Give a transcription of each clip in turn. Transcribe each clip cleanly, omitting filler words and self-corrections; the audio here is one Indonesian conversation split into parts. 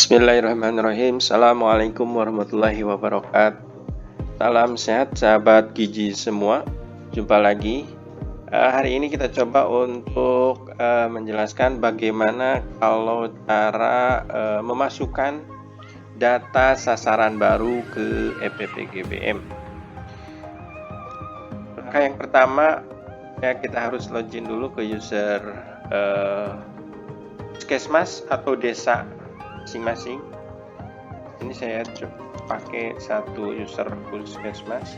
Bismillahirrahmanirrahim. Assalamualaikum warahmatullahi wabarakatuh. Salam sehat sahabat gizi semua. Jumpa lagi. Hari ini kita coba untuk menjelaskan bagaimana kalau cara memasukkan data sasaran baru ke EPPGBM. Langkah yang pertama ya, kita harus login dulu ke user Puskesmas atau desa masing-masing. Ini saya pakai satu user Puskesmas.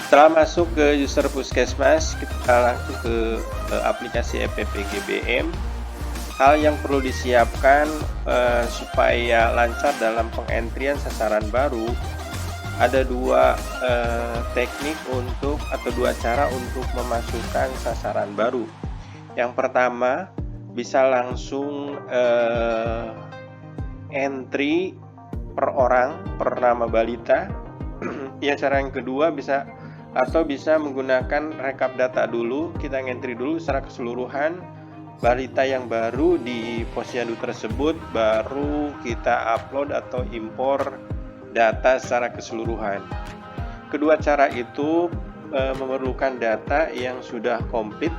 Setelah masuk ke user Puskesmas, kita langsung ke aplikasi EPPGBM. Hal yang perlu disiapkan supaya lancar dalam pengentrian sasaran baru, ada dua teknik atau dua cara untuk memasukkan sasaran baru. Yang pertama, bisa langsung entry per orang, per nama balita. Ya, cara yang kedua bisa menggunakan rekap data dulu. Kita entry dulu secara keseluruhan balita yang baru di posyandu tersebut, baru kita upload atau impor data secara keseluruhan. Kedua cara itu memerlukan data yang sudah komplit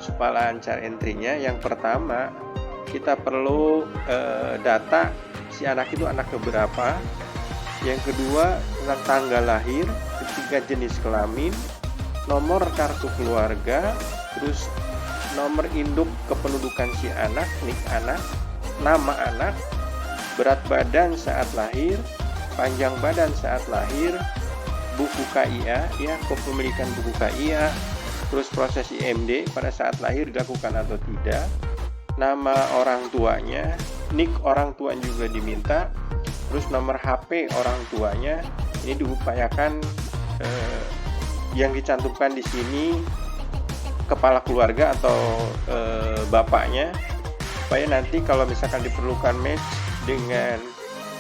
supaya lancar entry-nya. Yang pertama, kita perlu data si anak itu anak keberapa. Yang kedua, tentang tanggal lahir. Ketiga, jenis kelamin, nomor kartu keluarga, terus nomor induk kependudukan si anak, nik anak, nama anak, berat badan saat lahir, panjang badan saat lahir, buku KIA, ya, kepemilikan buku KIA, terus proses IMD pada saat lahir dilakukan atau tidak, nama orang tuanya, nik orang tua juga diminta, terus nomor HP orang tuanya. Ini diupayakan yang dicantumkan di sini kepala keluarga atau bapaknya, supaya nanti kalau misalkan diperlukan match dengan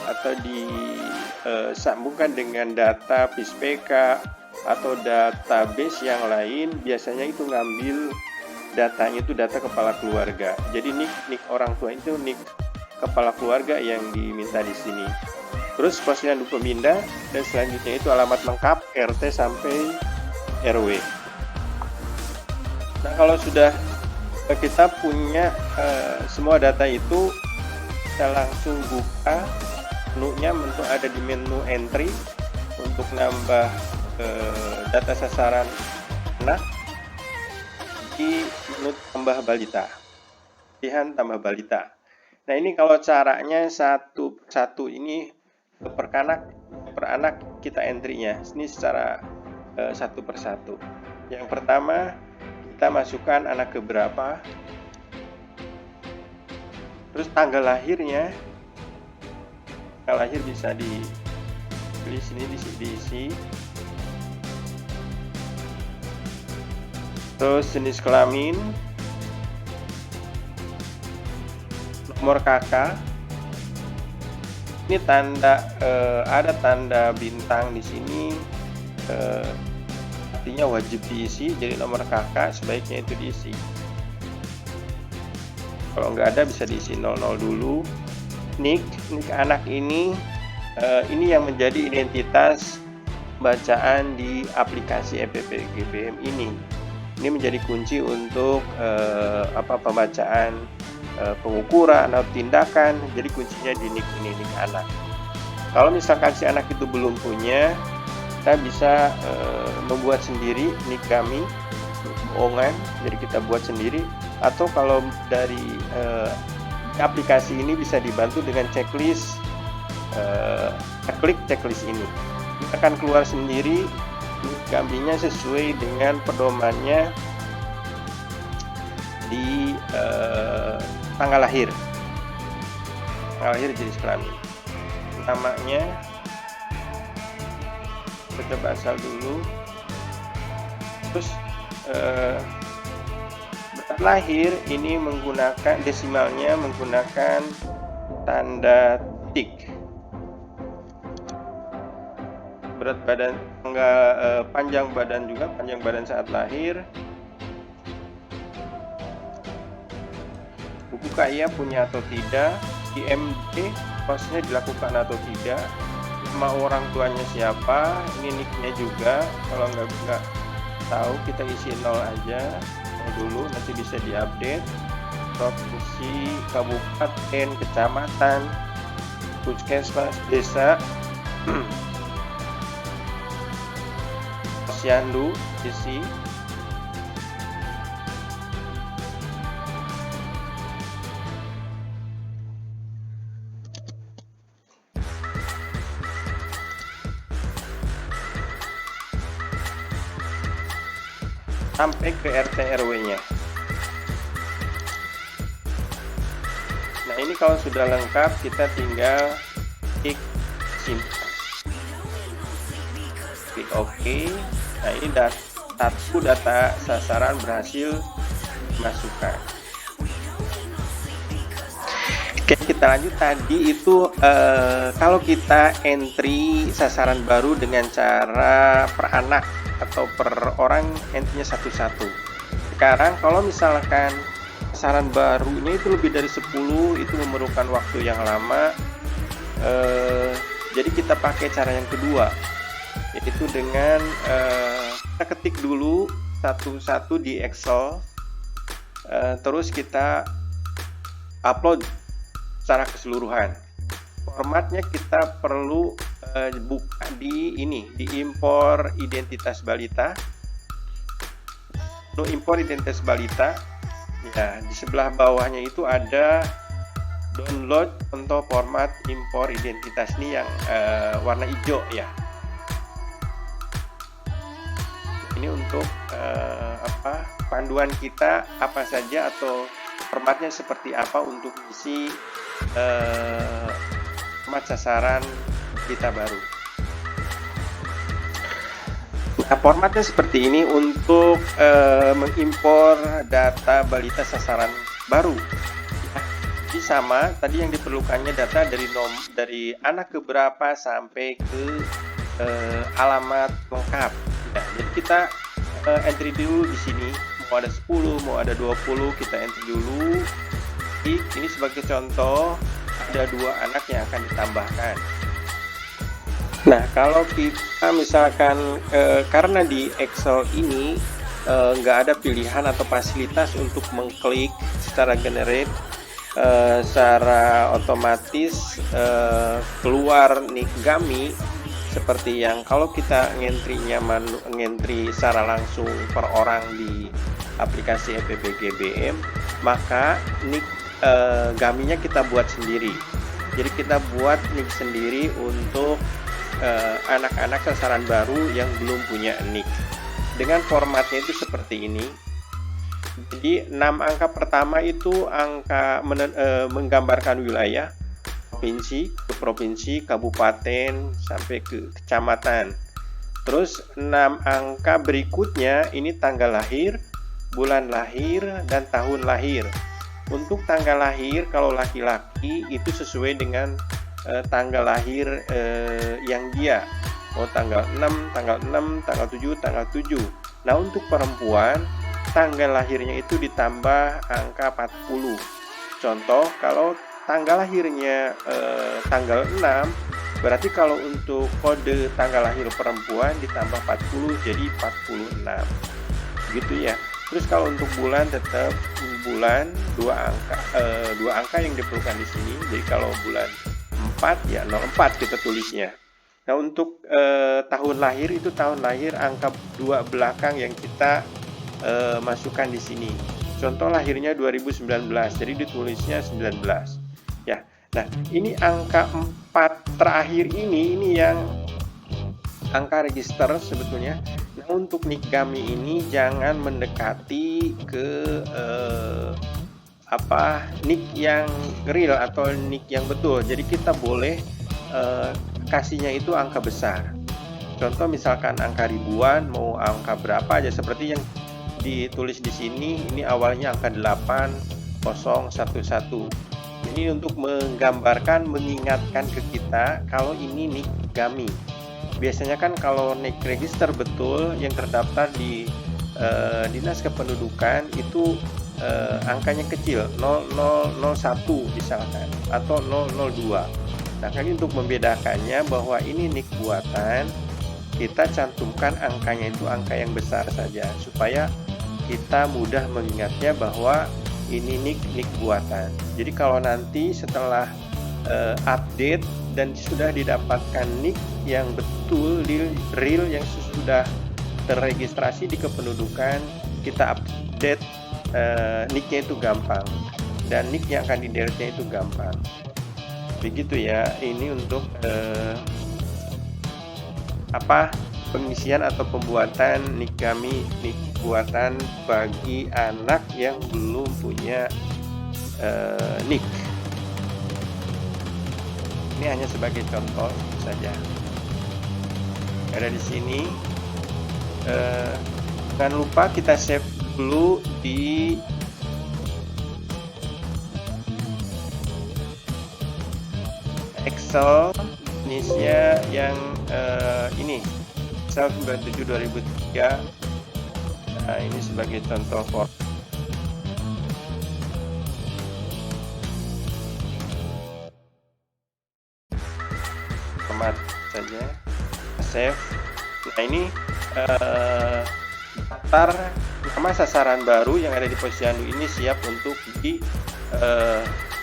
atau disambungkan dengan data PISPK atau database yang lain, biasanya itu ngambil datanya itu data kepala keluarga. Jadi nik orang tua itu nik kepala keluarga yang diminta di sini. Terus posyandu pemindah, dan selanjutnya itu alamat lengkap RT sampai RW. Nah, kalau sudah kita punya semua data itu, kita langsung buka menunya. Untuk ada di menu entry untuk nambah data sasaran anak, di menu tambah balita, pilihan tambah balita. Nah, ini kalau caranya satu ini per anak kita entry-nya ini secara satu persatu. Yang pertama, kita masukkan anak keberapa, terus tanggal lahirnya. Tanggal lahir bisa dipilih sini, diisi. Terus jenis kelamin, nomor kakak. Ini ada tanda bintang di sini, artinya wajib diisi. Jadi nomor kakak sebaiknya itu diisi. Kalau nggak ada bisa diisi 00 dulu. Nik anak ini yang menjadi identitas bacaan di aplikasi EPPGBM ini. Ini menjadi kunci untuk pembacaan, pengukuran atau tindakan. Jadi kuncinya di nik anak. Kalau misalkan si anak itu belum punya, kita bisa membuat sendiri nik kami, bohongan, jadi kita buat sendiri. Atau kalau dari aplikasi ini bisa dibantu dengan checklist, klik checklist ini, akan keluar sendiri nik kaminya sesuai dengan pedomannya di tanggal lahir jenis kelamin, namanya kita coba asal dulu. Terus berat lahir ini menggunakan desimalnya, menggunakan tanda tik. Berat badan, panjang badan juga, panjang badan saat lahir, buka ya punya atau tidak, IMD prosesnya dilakukan atau tidak, nama orang tuanya siapa, ini nicknya juga. Kalau nggak tahu kita isi 0 aja dulu, nanti bisa diupdate. Provinsi, kabupaten, kecamatan, puskesmas, desa, posyandu isi. Sampai ke RT RW-nya. Nah, ini kalau sudah lengkap kita tinggal klik simpan. Klik OK. Nah, ini data sasaran berhasil dimasukkan. Oke, kita lanjut. Tadi itu kalau kita entry sasaran baru dengan cara per anak atau per orang, entry-nya satu-satu. Sekarang kalau misalkan sasaran barunya itu lebih dari 10, itu memerlukan waktu yang lama. Jadi kita pakai cara yang kedua, yaitu dengan kita ketik dulu satu-satu di Excel, terus kita upload secara keseluruhan. Formatnya kita perlu buka di impor identitas balita. Untuk impor identitas balita, ya di sebelah bawahnya itu ada download untuk format impor identitas ini yang warna hijau ya. Ini untuk panduan kita apa saja atau formatnya seperti apa untuk isi format sasaran kita baru. Nah, formatnya seperti ini untuk mengimpor data balita sasaran baru. Jadi sama tadi yang diperlukannya data dari anak keberapa sampai ke alamat lengkap. Nah, jadi kita entry dulu di sini, mau ada 10, mau ada 20, kita entry dulu. Ini sebagai contoh, ada 2 anak yang akan ditambahkan. Nah, kalau kita misalkan karena di Excel ini nggak ada pilihan atau fasilitas untuk mengklik secara generate, secara otomatis keluar nick Gami seperti yang kalau kita ngentry secara langsung per orang di aplikasi FPBGBM, maka nick Gaminya kita buat sendiri. Jadi kita buat nick sendiri untuk anak-anak sasaran baru yang belum punya nick. Dengan formatnya itu seperti ini. Jadi 6 angka pertama itu angka menggambarkan wilayah, provinsi ke provinsi, kabupaten sampai ke kecamatan. Terus 6 angka berikutnya ini tanggal lahir, bulan lahir, dan tahun lahir. Untuk tanggal lahir kalau laki-laki itu sesuai dengan tanggal lahir yang dia. Tanggal 6, tanggal 6, tanggal 7, tanggal 7. Nah, untuk perempuan tanggal lahirnya itu ditambah angka 40. Contoh, kalau tanggal lahirnya tanggal 6, berarti kalau untuk kode tanggal lahir perempuan ditambah 40 jadi 46. Gitu ya. Terus kalau untuk bulan tetap bulan 2 angka yang diperlukan di sini. Jadi kalau bulan 4 ya 04 kita tulisnya. Nah, untuk tahun lahir itu tahun lahir angka 2 belakang yang kita masukkan di sini. Contoh lahirnya 2019, jadi ditulisnya 19. Ya. Nah, ini angka 4 terakhir ini yang angka register sebetulnya. Nah, untuk nick Gami ini jangan mendekati ke nick yang real atau nick yang betul. Jadi kita boleh kasihnya itu angka besar. Contoh misalkan angka ribuan, mau angka berapa aja seperti yang ditulis di sini. Ini awalnya angka 8011. Ini untuk menggambarkan, mengingatkan ke kita kalau ini nick Gami. Biasanya kan kalau nick register betul yang terdaftar di Dinas Kependudukan itu angkanya kecil 0001 misalkan atau 002. Nah, kali untuk membedakannya bahwa ini NIK buatan, kita cantumkan angkanya itu angka yang besar saja supaya kita mudah mengingatnya bahwa ini NIK buatan. Jadi kalau nanti setelah update dan sudah didapatkan NIK yang betul real yang sudah terregistrasi di kependudukan, kita update NIK-nya itu gampang dan NIK yang akan di-delete-nya itu gampang. Begitu ya, ini untuk pengisian atau pembuatan NIK kami, NIK buatan bagi anak yang belum punya NIK. Ini hanya sebagai contoh saja. Ada di sini. Jangan lupa kita save dulu di Excel jenisnya yang ini Excel 97 2003. Nah, ini sebagai contoh format saja, save. Nah, ini daftar nama sasaran baru yang ada di Posyandu ini siap untuk di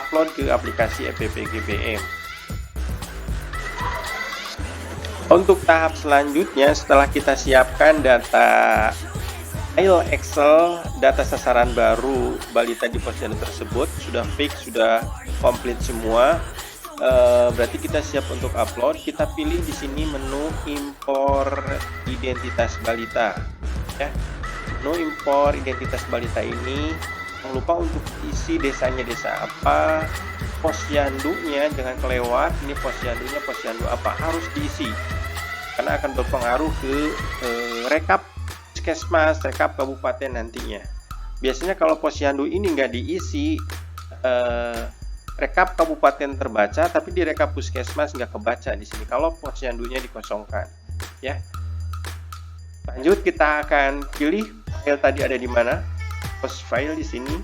upload ke aplikasi EPP-GBM. Untuk tahap selanjutnya, setelah kita siapkan data file Excel, data sasaran baru balita di Posyandu tersebut sudah fix, sudah komplit semua, berarti kita siap untuk upload. Kita pilih di sini menu impor identitas balita, ya. Menu impor identitas balita ini, jangan lupa untuk isi desanya desa apa, posyandunya jangan kelewat. Ini posyandunya posyandu apa, harus diisi karena akan berpengaruh ke rekap puskesmas, rekap kabupaten nantinya. Biasanya kalau posyandu ini nggak diisi, rekap kabupaten terbaca, tapi di rekap puskesmas nggak kebaca di sini kalau posyandunya dikosongkan, ya. Lanjut, kita akan pilih file tadi ada di mana, post file di sini.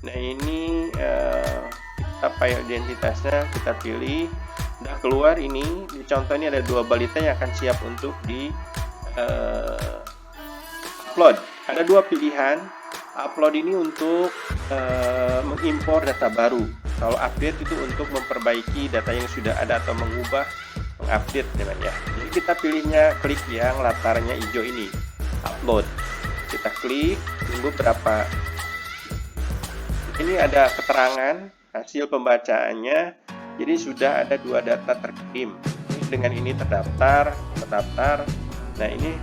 Nah, ini kita file identitasnya kita pilih. Udah keluar ini, di contoh ini ada 2 balita yang akan siap untuk di upload. Ada 2 pilihan. Upload ini untuk mengimpor data baru. Kalau update itu untuk memperbaiki data yang sudah ada atau mengupdate namanya. Jadi kita pilihnya klik yang latarnya hijau ini, upload. Kita klik, tunggu berapa. Ini ada keterangan hasil pembacaannya. Jadi sudah ada 2 data terkirim. Dengan ini terdaftar. Nah, ini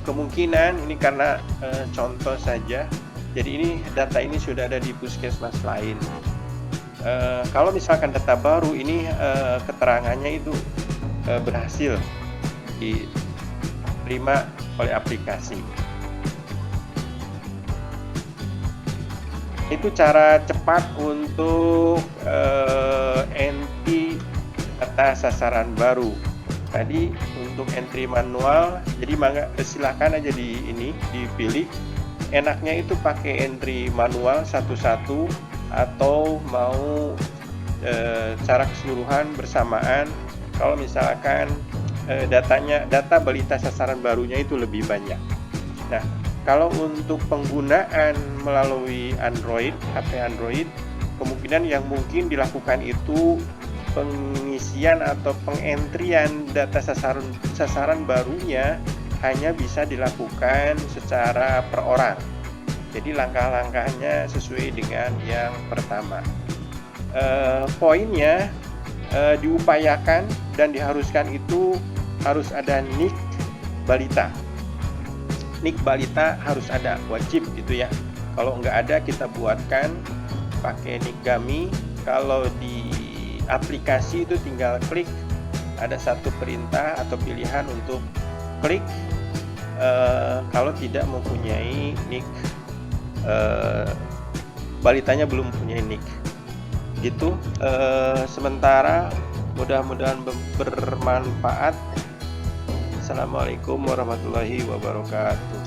kemungkinan ini karena contoh saja. Jadi ini data ini sudah ada di puskesmas lain. Kalau misalkan data baru ini keterangannya itu berhasil diterima oleh aplikasi. Itu cara cepat untuk entry data sasaran baru. Tadi untuk entry manual, jadi silahkan aja dipilih. Enaknya itu pakai entry manual satu-satu atau mau cara keseluruhan bersamaan. Kalau misalkan data balita sasaran barunya itu lebih banyak. Nah, kalau untuk penggunaan melalui Android, HP Android, kemungkinan yang mungkin dilakukan itu pengisian atau pengentrian data sasaran barunya hanya bisa dilakukan secara per orang. Jadi langkah-langkahnya sesuai dengan yang pertama. Poinnya diupayakan dan diharuskan itu harus ada NIK balita. NIK balita harus ada, wajib gitu ya. Kalau nggak ada, kita buatkan pakai NIK kami. Kalau di aplikasi itu tinggal klik, ada satu perintah atau pilihan untuk klik kalau tidak mempunyai NIK, balitanya belum mempunyai NIK gitu. Sementara mudah-mudahan bermanfaat. Assalamualaikum warahmatullahi wabarakatuh.